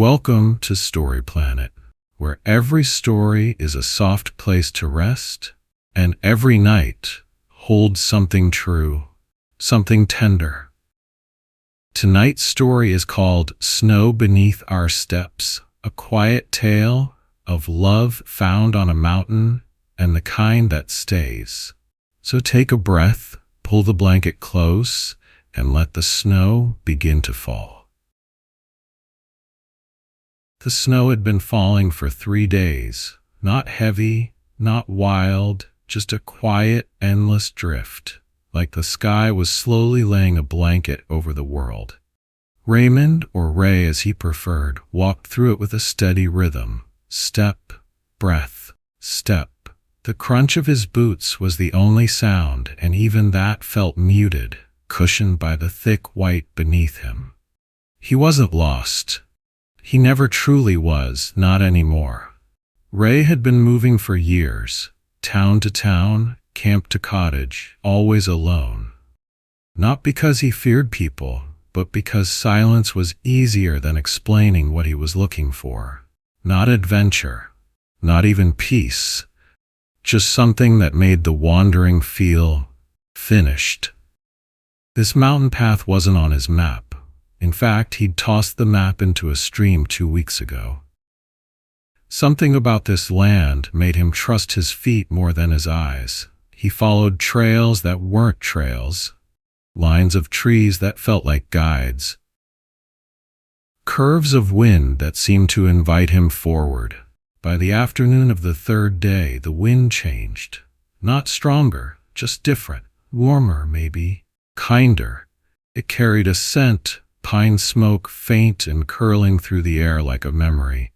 Welcome to Story Planet, where every story is a soft place to rest, and every night holds something true, something tender. Tonight's story is called Snow Beneath Our Steps, a quiet tale of love found on a mountain and the kind that stays. So take a breath, pull the blanket close, and let the snow begin to fall. The snow had been falling for 3 days, not heavy, not wild, just a quiet, endless drift, like the sky was slowly laying a blanket over the world. Raymond, or Ray as he preferred, walked through it with a steady rhythm. Step, breath, step. The crunch of his boots was the only sound, and even that felt muted, cushioned by the thick white beneath him. He wasn't lost. He never truly was, not anymore. Ray had been moving for years, town to town, camp to cottage, always alone. Not because he feared people, but because silence was easier than explaining what he was looking for. Not adventure, not even peace, just something that made the wandering feel finished. This mountain path wasn't on his map. In fact, he'd tossed the map into a stream 2 weeks ago. Something about this land made him trust his feet more than his eyes. He followed trails that weren't trails, lines of trees that felt like guides, curves of wind that seemed to invite him forward. By the afternoon of the 3rd day, the wind changed. Not stronger, just different. Warmer, maybe. Kinder. It carried a scent, pine smoke faint and curling through the air like a memory.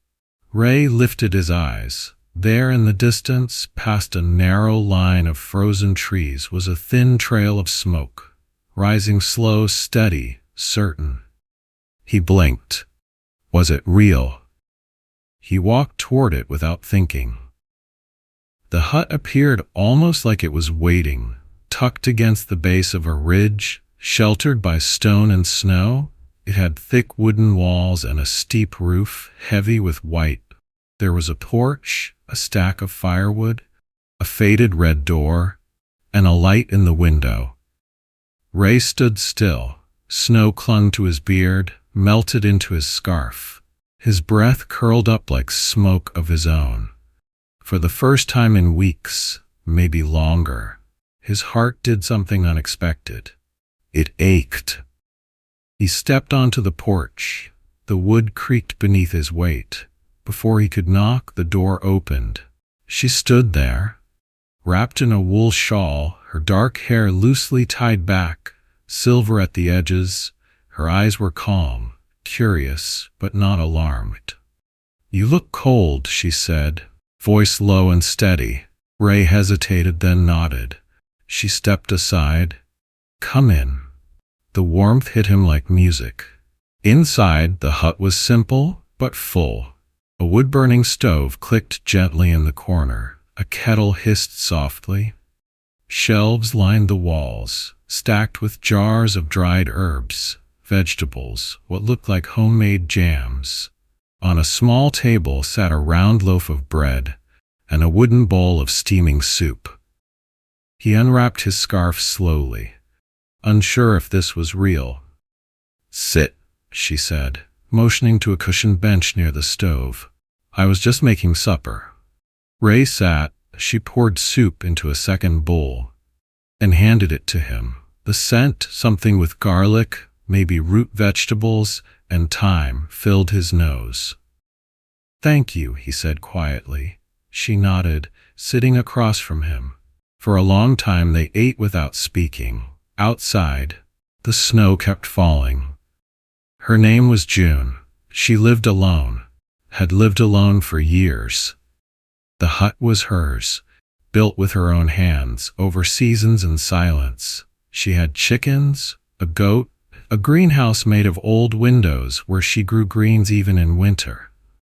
Ray lifted his eyes. There in the distance, past a narrow line of frozen trees, was a thin trail of smoke, rising slow, steady, certain. He blinked. Was it real? He walked toward it without thinking. The hut appeared almost like it was waiting, tucked against the base of a ridge, sheltered by stone and snow. It had thick wooden walls and a steep roof, heavy with white. There was a porch, a stack of firewood, a faded red door, and a light in the window. Ray stood still. Snow clung to his beard, melted into his scarf. His breath curled up like smoke of his own. For the first time in weeks, maybe longer, his heart did something unexpected. It ached. He stepped onto the porch. The wood creaked beneath his weight. Before he could knock, the door opened. She stood there, wrapped in a wool shawl, her dark hair loosely tied back, silver at the edges. Her eyes were calm, curious, but not alarmed. "You look cold," she said, voice low and steady. Ray hesitated, then nodded. She stepped aside. "Come in." The warmth hit him like music. Inside, the hut was simple, but full. A wood-burning stove clicked gently in the corner. A kettle hissed softly. Shelves lined the walls, stacked with jars of dried herbs, vegetables, what looked like homemade jams. On a small table sat a round loaf of bread and a wooden bowl of steaming soup. He unwrapped his scarf slowly, unsure if this was real. "Sit," she said, motioning to a cushioned bench near the stove. "I was just making supper." Ray sat. She poured soup into a second bowl and handed it to him. The scent, something with garlic, maybe root vegetables, and thyme, filled his nose. "Thank you," he said quietly. She nodded, sitting across from him. For a long time they ate without speaking. Outside, the snow kept falling. Her name was June. She lived alone, had lived alone for years. The hut was hers, built with her own hands, over seasons and silence. She had chickens, a goat, a greenhouse made of old windows where she grew greens even in winter.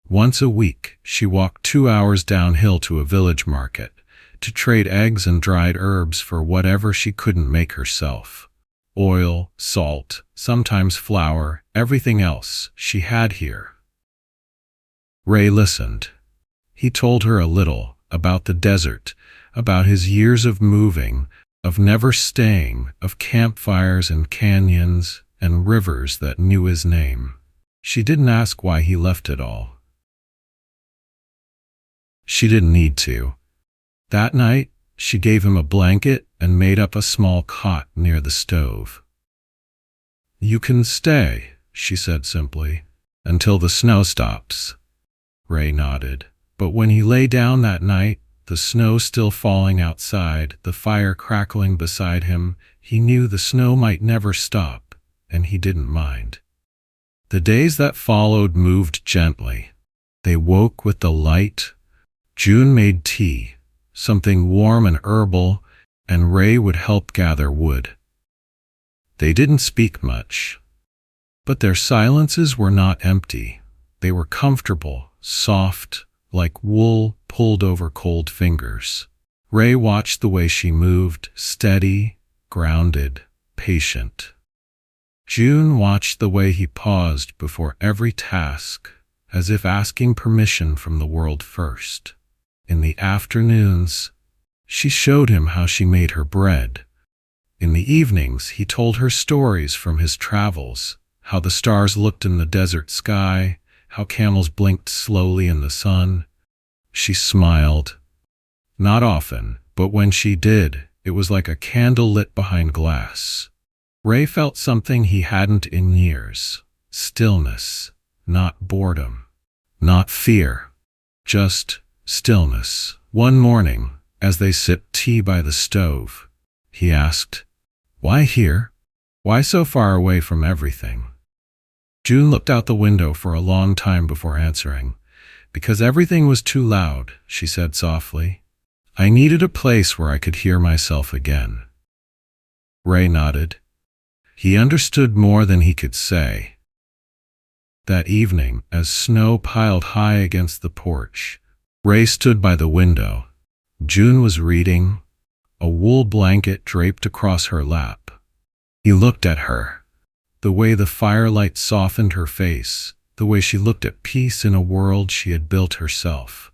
Once a week, she walked 2 hours downhill to a village market to trade eggs and dried herbs for whatever she couldn't make herself. Oil, salt, sometimes flour, everything else she had here. Ray listened. He told her a little about the desert, about his years of moving, of never staying, of campfires and canyons and rivers that knew his name. She didn't ask why he left it all. She didn't need to. That night, she gave him a blanket and made up a small cot near the stove. "You can stay," she said simply, "until the snow stops." Ray nodded, but when he lay down that night, the snow still falling outside, the fire crackling beside him, he knew the snow might never stop, and he didn't mind. The days that followed moved gently. They woke with the light. June made tea, something warm and herbal, and Ray would help gather wood. They didn't speak much, but their silences were not empty. They were comfortable, soft, like wool pulled over cold fingers. Ray watched the way she moved, steady, grounded, patient. June watched the way he paused before every task, as if asking permission from the world first. In the afternoons, she showed him how she made her bread. In the evenings, he told her stories from his travels, how the stars looked in the desert sky, how camels blinked slowly in the sun. She smiled. Not often, but when she did, it was like a candle lit behind glass. Ray felt something he hadn't in years. Stillness, not boredom, not fear, just stillness. One morning, as they sipped tea by the stove, he asked, "Why here? Why so far away from everything?" June looked out the window for a long time before answering. "Because everything was too loud," she said softly. "I needed a place where I could hear myself again." Ray nodded. He understood more than he could say. That evening, as snow piled high against the porch, Ray stood by the window. June was reading, a wool blanket draped across her lap. He looked at her. The way the firelight softened her face, the way she looked at peace in a world she had built herself.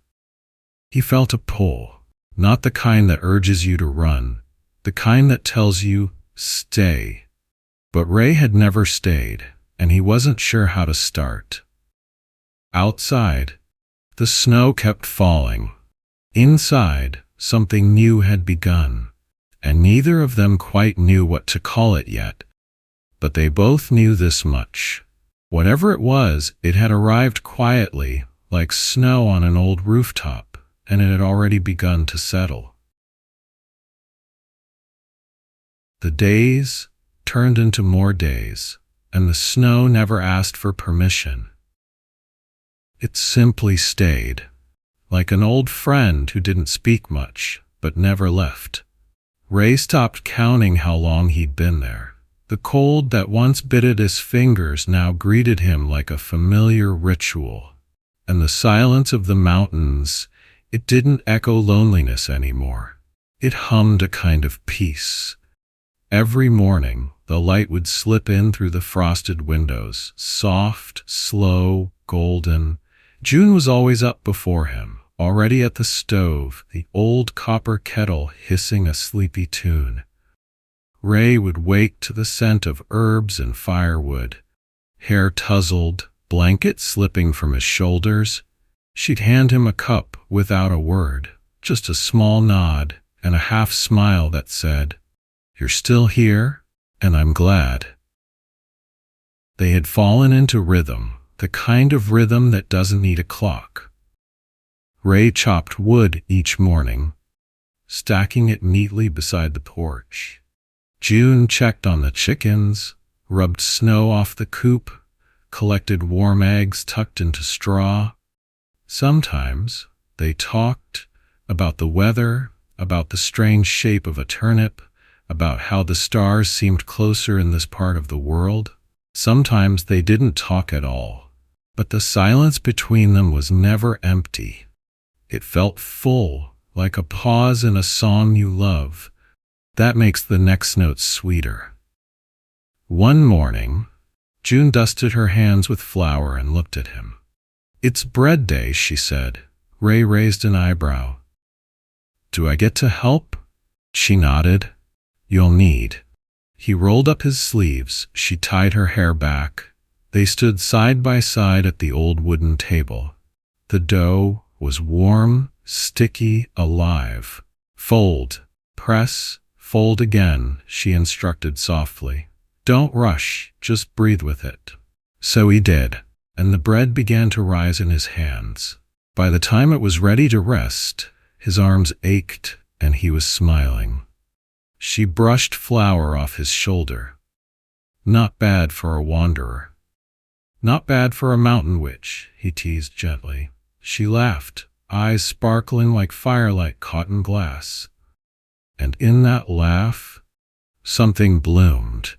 He felt a pull, not the kind that urges you to run, the kind that tells you, stay. But Ray had never stayed, and he wasn't sure how to start. Outside, the snow kept falling. Inside, something new had begun, and neither of them quite knew what to call it yet. But they both knew this much. Whatever it was, it had arrived quietly, like snow on an old rooftop, and it had already begun to settle. The days turned into more days, and the snow never asked for permission. It simply stayed, like an old friend who didn't speak much, but never left. Ray stopped counting how long he'd been there. The cold that once bit at his fingers now greeted him like a familiar ritual. And the silence of the mountains, it didn't echo loneliness anymore. It hummed a kind of peace. Every morning, the light would slip in through the frosted windows, soft, slow, golden. June was always up before him, already at the stove, the old copper kettle hissing a sleepy tune. Ray would wake to the scent of herbs and firewood, hair tousled, blanket slipping from his shoulders. She'd hand him a cup without a word, just a small nod and a half smile that said, "You're still here, and I'm glad." They had fallen into rhythm, the kind of rhythm that doesn't need a clock. Ray chopped wood each morning, stacking it neatly beside the porch. June checked on the chickens, rubbed snow off the coop, collected warm eggs tucked into straw. Sometimes they talked about the weather, about the strange shape of a turnip, about how the stars seemed closer in this part of the world. Sometimes they didn't talk at all, but the silence between them was never empty. It felt full, like a pause in a song you love. That makes the next note sweeter. One morning, June dusted her hands with flour and looked at him. It's bread day, she said. Ray raised an eyebrow. Do I get to help? She nodded. You'll need. He rolled up his sleeves. She tied her hair back. They stood side by side at the old wooden table. The dough was warm, sticky, alive. Fold, press, fold again, she instructed softly. Don't rush, just breathe with it. So he did, and the bread began to rise in his hands. By the time it was ready to rest, his arms ached and he was smiling. She brushed flour off his shoulder. Not bad for a wanderer. Not bad for a mountain witch, he teased gently. She laughed, eyes sparkling like firelit caught in glass. And in that laugh, something bloomed.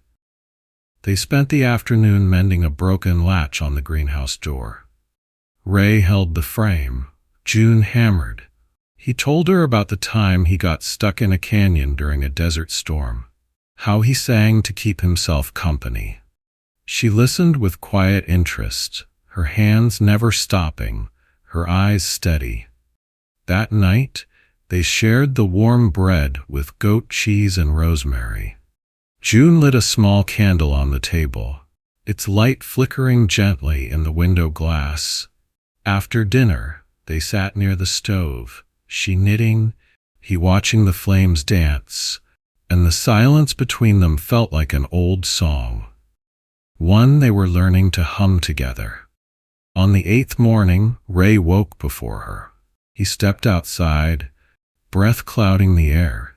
They spent the afternoon mending a broken latch on the greenhouse door. Ray held the frame. June hammered. He told her about the time he got stuck in a canyon during a desert storm, how he sang to keep himself company. She listened with quiet interest, her hands never stopping, her eyes steady. That night, they shared the warm bread with goat cheese and rosemary. June lit a small candle on the table, its light flickering gently in the window glass. After dinner, they sat near the stove, she knitting, he watching the flames dance, and the silence between them felt like an old song, one they were learning to hum together. On the 8th morning, Ray woke before her. He stepped outside, breath clouding the air.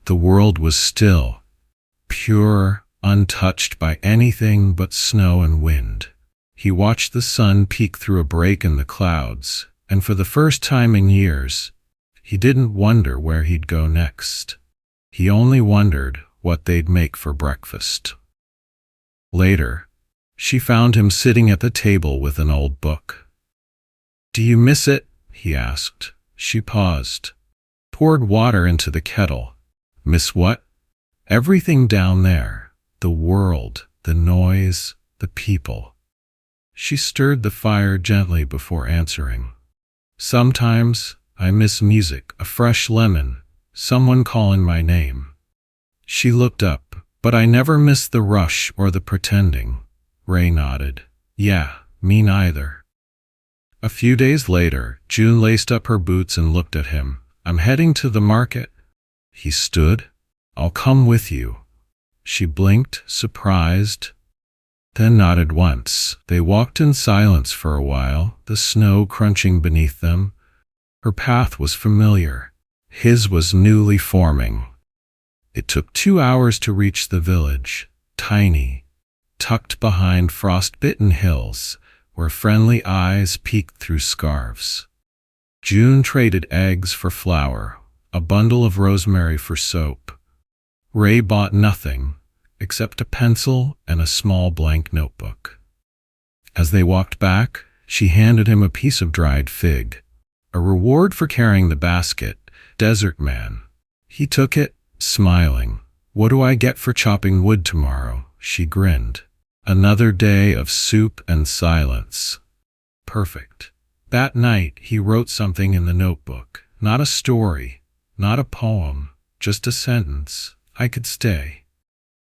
The world was still, pure, untouched by anything but snow and wind. He watched the sun peek through a break in the clouds, and for the first time in years, he didn't wonder where he'd go next. He only wondered what they'd make for breakfast. Later, she found him sitting at the table with an old book. Do you miss it? He asked. She paused, poured water into the kettle. Miss what? Everything down there. The world, the noise, the people. She stirred the fire gently before answering. Sometimes I miss music, a fresh lemon, someone calling my name. She looked up, but I never miss the rush or the pretending. Ray nodded. Yeah, me neither. A few days later, June laced up her boots and looked at him. I'm heading to the market. He stood. I'll come with you. She blinked, surprised, then nodded once. They walked in silence for a while, the snow crunching beneath them. Her path was familiar. His was newly forming. It took 2 hours to reach the village, tiny, tucked behind frost-bitten hills, where friendly eyes peeked through scarves. June traded eggs for flour, a bundle of rosemary for soap. Ray bought nothing, except a pencil and a small blank notebook. As they walked back, she handed him a piece of dried fig, a reward for carrying the basket. Desert man. He took it, smiling. What do I get for chopping wood tomorrow? She grinned. Another day of soup and silence. Perfect. That night, he wrote something in the notebook. Not a story, not a poem, just a sentence. I could stay.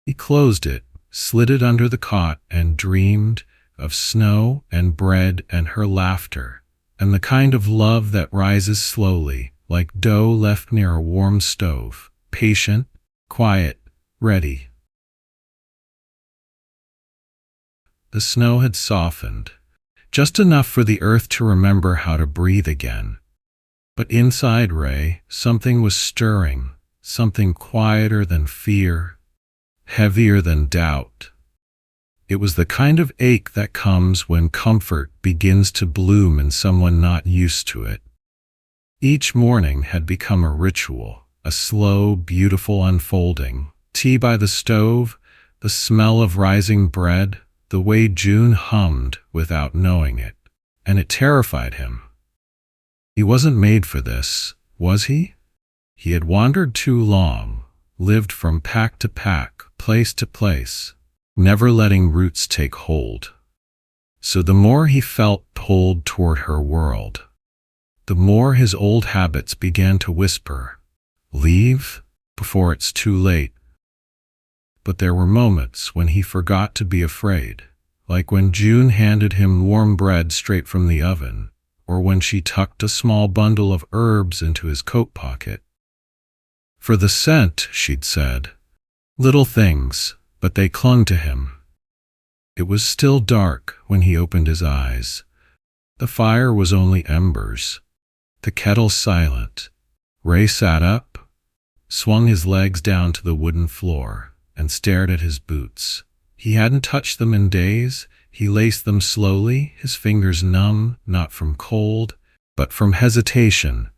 He closed it, slid it under the cot, and dreamed of snow and bread and her laughter, and the kind of love that rises slowly, like dough left near a warm stove, patient, quiet, ready. The snow had softened, just enough for the earth to remember how to breathe again. But inside Ray, something was stirring, something quieter than fear, heavier than doubt. It was the kind of ache that comes when comfort begins to bloom in someone not used to it. Each morning had become a ritual, a slow, beautiful unfolding. Tea by the stove, the smell of rising bread, the way June hummed without knowing it, and it terrified him. He wasn't made for this, was he? He had wandered too long, lived from pack to pack, place to place, never letting roots take hold. So the more he felt pulled toward her world, the more his old habits began to whisper, "Leave before it's too late." But there were moments when he forgot to be afraid, like when June handed him warm bread straight from the oven, or when she tucked a small bundle of herbs into his coat pocket. For the scent, she'd said. Little things, but they clung to him. It was still dark when he opened his eyes. The fire was only embers, the kettle silent. Ray sat up, swung his legs down to the wooden floor, and stared at his boots. He hadn't touched them in days. He laced them slowly, his fingers numb, not from cold, but from hesitation.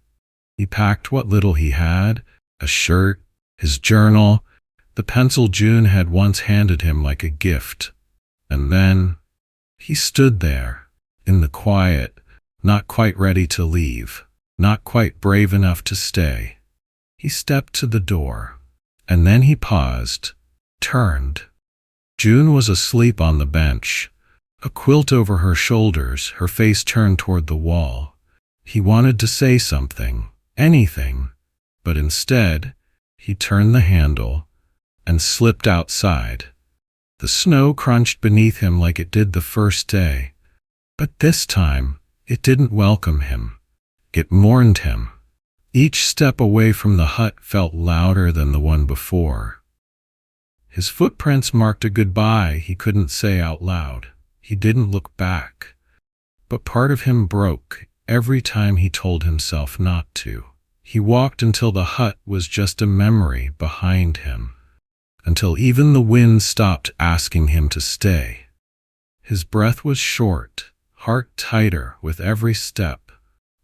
He packed what little he had, a shirt, his journal, the pencil June had once handed him like a gift. And then he stood there, in the quiet, not quite ready to leave, not quite brave enough to stay. He stepped to the door, and then he paused, turned. June was asleep on the bench, a quilt over her shoulders, her face turned toward the wall. He wanted to say something, anything, but instead, he turned the handle and slipped outside. The snow crunched beneath him like it did the first day, but this time it didn't welcome him. It mourned him. Each step away from the hut felt louder than the one before. His footprints marked a goodbye he couldn't say out loud. He didn't look back, but part of him broke every time he told himself not to. He walked until the hut was just a memory behind him, until even the wind stopped asking him to stay. His breath was short, heart tighter with every step,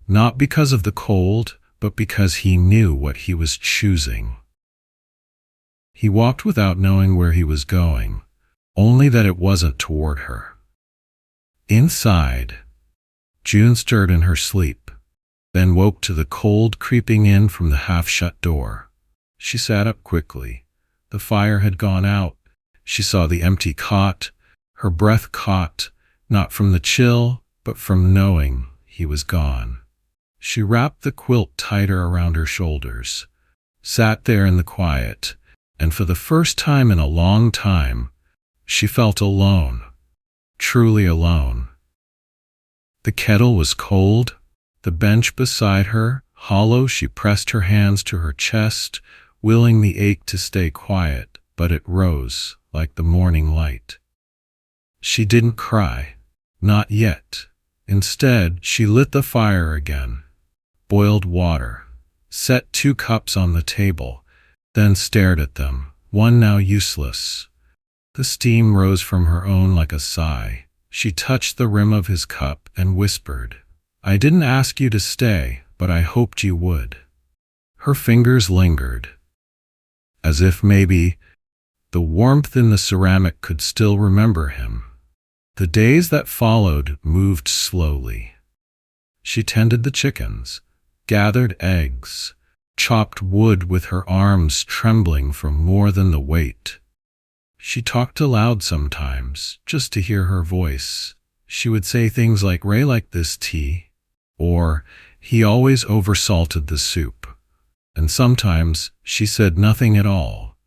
not because of the cold, but because he knew what he was choosing. He walked without knowing where he was going, only that it wasn't toward her. Inside, June stirred in her sleep, then woke to the cold creeping in from the half-shut door. She sat up quickly. The fire had gone out. She saw the empty cot. Her breath caught, not from the chill, but from knowing he was gone. She wrapped the quilt tighter around her shoulders, sat there in the quiet, and for the first time in a long time, she felt alone, truly alone. The kettle was cold. The bench beside her, hollow. She pressed her hands to her chest, willing the ache to stay quiet, but it rose like the morning light. She didn't cry, not yet. Instead, she lit the fire again, boiled water, set 2 cups on the table, then stared at them, one now useless. The steam rose from her own like a sigh. She touched the rim of his cup and whispered, "I didn't ask you to stay, but I hoped you would." Her fingers lingered, as if maybe the warmth in the ceramic could still remember him. The days that followed moved slowly. She tended the chickens, gathered eggs, chopped wood with her arms trembling from more than the weight. She talked aloud sometimes, just to hear her voice. She would say things like, "Ray liked this tea," or "He always oversalted the soup." And sometimes she said nothing at all,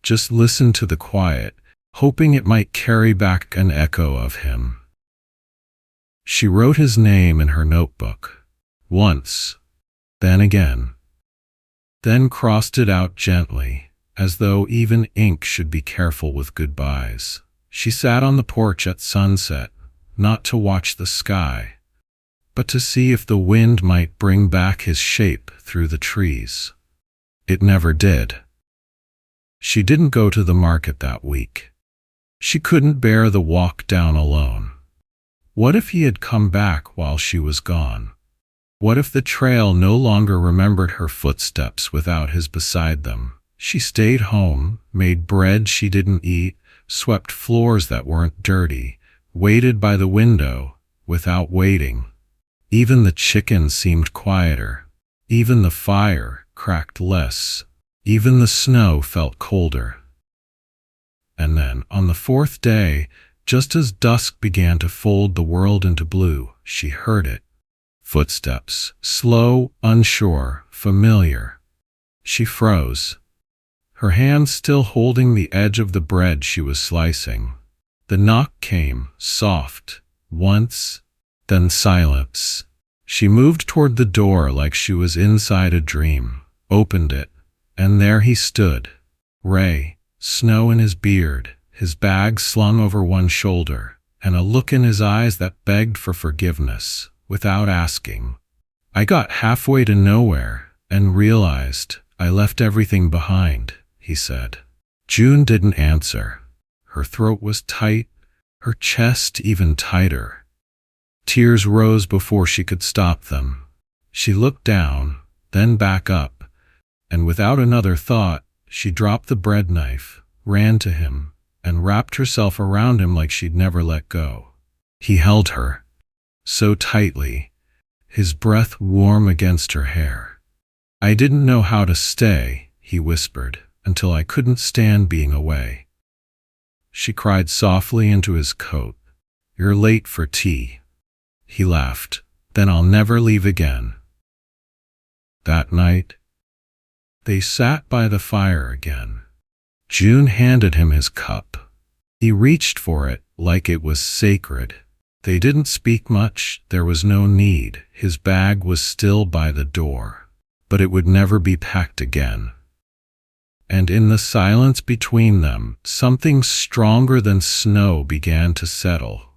just listened to the quiet, hoping it might carry back an echo of him. She wrote his name in her notebook, once, then again, then crossed it out gently, as though even ink should be careful with goodbyes. She sat on the porch at sunset, not to watch the sky, but to see if the wind might bring back his shape through the trees. It never did. She didn't go to the market that week. She couldn't bear the walk down alone. What if he had come back while she was gone? What if the trail no longer remembered her footsteps without his beside them? She stayed home, made bread she didn't eat, swept floors that weren't dirty, waited by the window without waiting. Even the chickens seemed quieter. Even the fire cracked less. Even the snow felt colder. And then, on the 4th day, Just as dusk began to fold the world into blue, she heard it. Footsteps, slow, unsure, familiar. She froze, her hand still holding the edge of the bread she was slicing. The knock came, soft, once, then silence. She moved toward the door like she was inside a dream, opened it, and there he stood. Ray, snow in his beard, his bag slung over one shoulder, and a look in his eyes that begged for forgiveness, without asking. I got halfway to nowhere and realized I left everything behind, he said. June didn't answer. Her throat was tight, her chest even tighter. Tears rose before she could stop them. She looked down, then back up, and without another thought, she dropped the bread knife, ran to him, and wrapped herself around him like she'd never let go. He held her, so tightly, his breath warm against her hair. I didn't know how to stay, he whispered, until I couldn't stand being away. She cried softly into his coat. You're late for tea. He laughed. Then I'll never leave again. That night, they sat by the fire again. June handed him his cup. He reached for it like it was sacred. They didn't speak much, there was no need. His bag was still by the door, but it would never be packed again. And in the silence between them, something stronger than snow began to settle.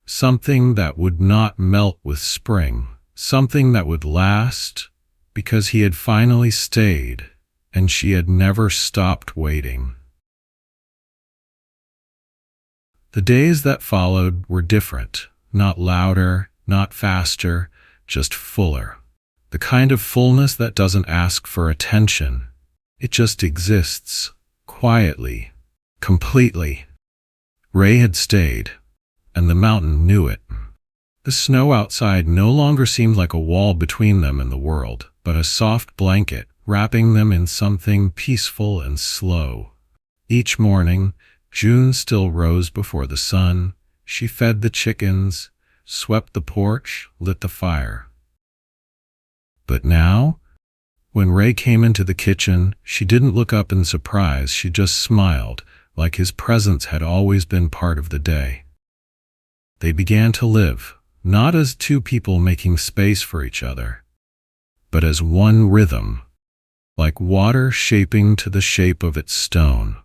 Something that would not melt with spring. Something that would last, because he had finally stayed, and she had never stopped waiting. The days that followed were different. Not louder, not faster, just fuller. The kind of fullness that doesn't ask for attention. It just exists, quietly, completely. Ray had stayed, and the mountain knew it. The snow outside no longer seemed like a wall between them and the world, but a soft blanket, wrapping them in something peaceful and slow. Each morning, June still rose before the sun. She fed the chickens, swept the porch, lit the fire. But now, when Ray came into the kitchen, she didn't look up in surprise, she just smiled, like his presence had always been part of the day. They began to live, not as two people making space for each other, but as one rhythm, like water shaping to the shape of its stone.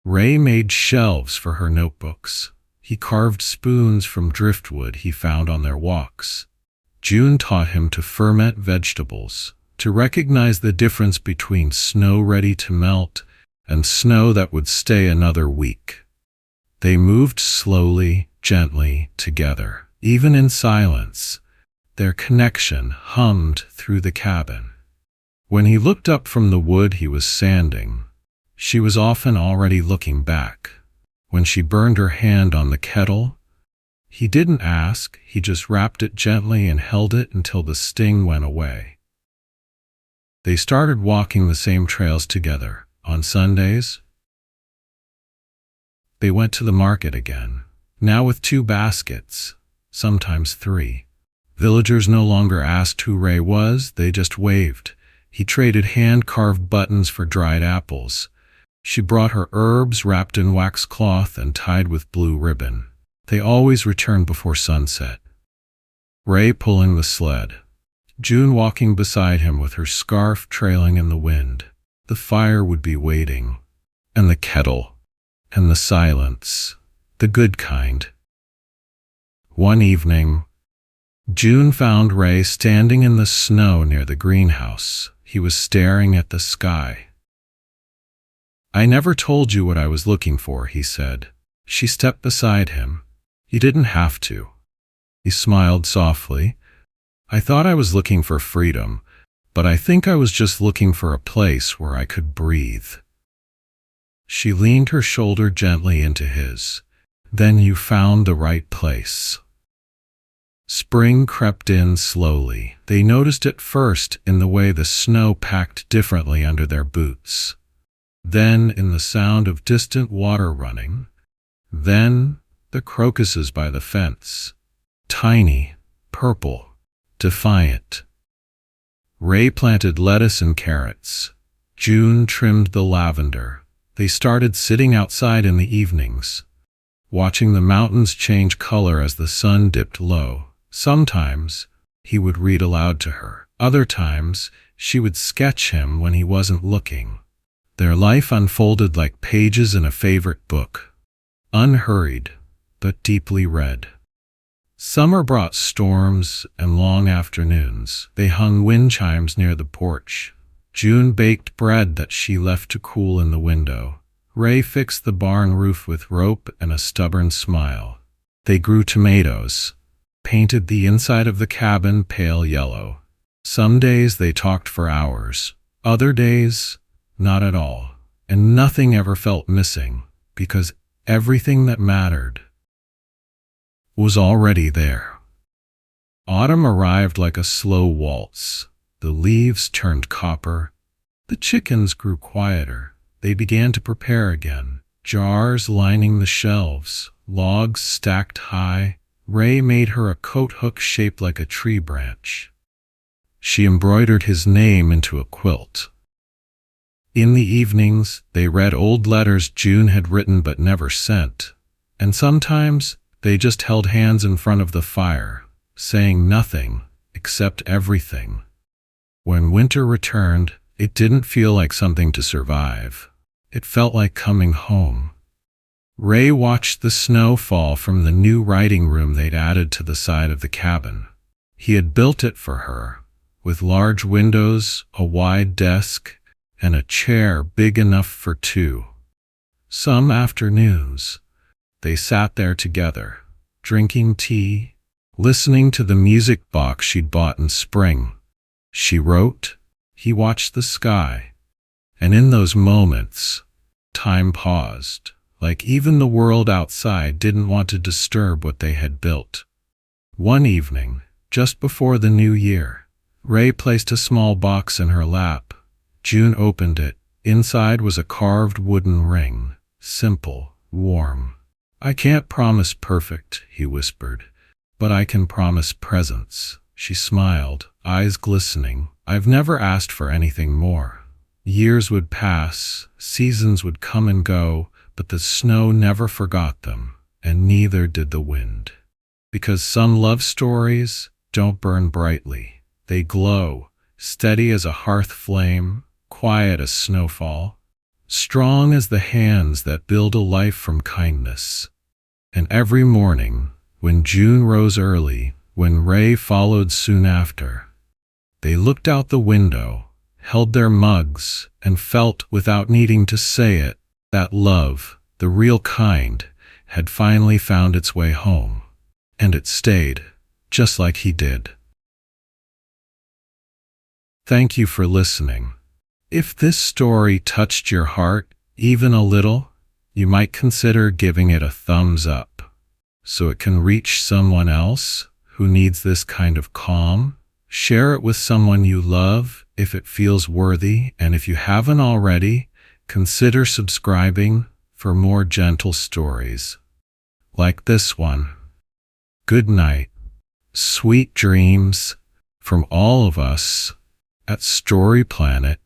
Ray made shelves for her notebooks. He carved spoons from driftwood he found on their walks. June taught him to ferment vegetables, to recognize the difference between snow ready to melt and snow that would stay another week. They moved slowly, gently, together, even in silence. Their connection hummed through the cabin. When he looked up from the wood he was sanding, she was often already looking back. When she burned her hand on the kettle, he didn't ask, he just wrapped it gently and held it until the sting went away. They started walking the same trails together. On Sundays, they went to the market again, now with 2 baskets, sometimes 3. Villagers no longer asked who Ray was, they just waved. He traded hand-carved buttons for dried apples. She brought her herbs wrapped in wax cloth and tied with blue ribbon. They always returned before sunset. Ray pulling the sled, June walking beside him with her scarf trailing in the wind. The fire would be waiting, and the kettle, and the silence, the good kind. One evening, June found Ray standing in the snow near the greenhouse. He was staring at the sky. I never told you what I was looking for, he said. She stepped beside him. You didn't have to. He smiled softly. I thought I was looking for freedom, but I think I was just looking for a place where I could breathe. She leaned her shoulder gently into his. Then you found the right place. Spring crept in slowly. They noticed it first in the way the snow packed differently under their boots. Then in the sound of distant water running. Then the crocuses by the fence. Tiny, purple, defiant. Ray planted lettuce and carrots. June trimmed the lavender. They started sitting outside in the evenings, watching the mountains change color as the sun dipped low. Sometimes he would read aloud to her. Other times she would sketch him when he wasn't looking. Their life unfolded like pages in a favorite book, unhurried but deeply read. Summer brought storms and long afternoons. They hung wind chimes near the porch. June baked bread that she left to cool in the window. Ray fixed the barn roof with rope and a stubborn smile. They grew tomatoes, painted the inside of the cabin pale yellow. Some days they talked for hours, other days not at all, and nothing ever felt missing because everything that mattered was already there. Autumn arrived like a slow waltz. The leaves turned copper. The chickens grew quieter. They began to prepare again. Jars lining the shelves, logs stacked high. Ray made her a coat hook shaped like a tree branch. She embroidered his name into a quilt. In the evenings, they read old letters June had written but never sent, and sometimes they just held hands in front of the fire, saying nothing except everything. When winter returned, it didn't feel like something to survive. It felt like coming home. Ray watched the snow fall from the new writing room they'd added to the side of the cabin. He had built it for her, with large windows, a wide desk, and a chair big enough for two. Some afternoons, they sat there together, drinking tea, listening to the music box she'd bought in spring. She wrote, he watched the sky, and in those moments, time paused, like even the world outside didn't want to disturb what they had built. One evening, just before the new year, Ray placed a small box in her lap. June opened it. Inside was a carved wooden ring, simple, warm. I can't promise perfect, he whispered, but I can promise presence. She smiled, eyes glistening. I've never asked for anything more. Years would pass, seasons would come and go, but the snow never forgot them, and neither did the wind. Because some love stories don't burn brightly. They glow, steady as a hearth flame, quiet as snowfall, strong as the hands that build a life from kindness. And every morning, when June rose early, when Ray followed soon after, they looked out the window, held their mugs, and felt, without needing to say it, that love, the real kind, had finally found its way home. And it stayed, just like he did. Thank you for listening. If this story touched your heart, even a little, you might consider giving it a thumbs up, so it can reach someone else who needs this kind of calm. Share it with someone you love if it feels worthy, and if you haven't already, consider subscribing for more gentle stories like this one. Good night. Sweet dreams from all of us at Story Planet.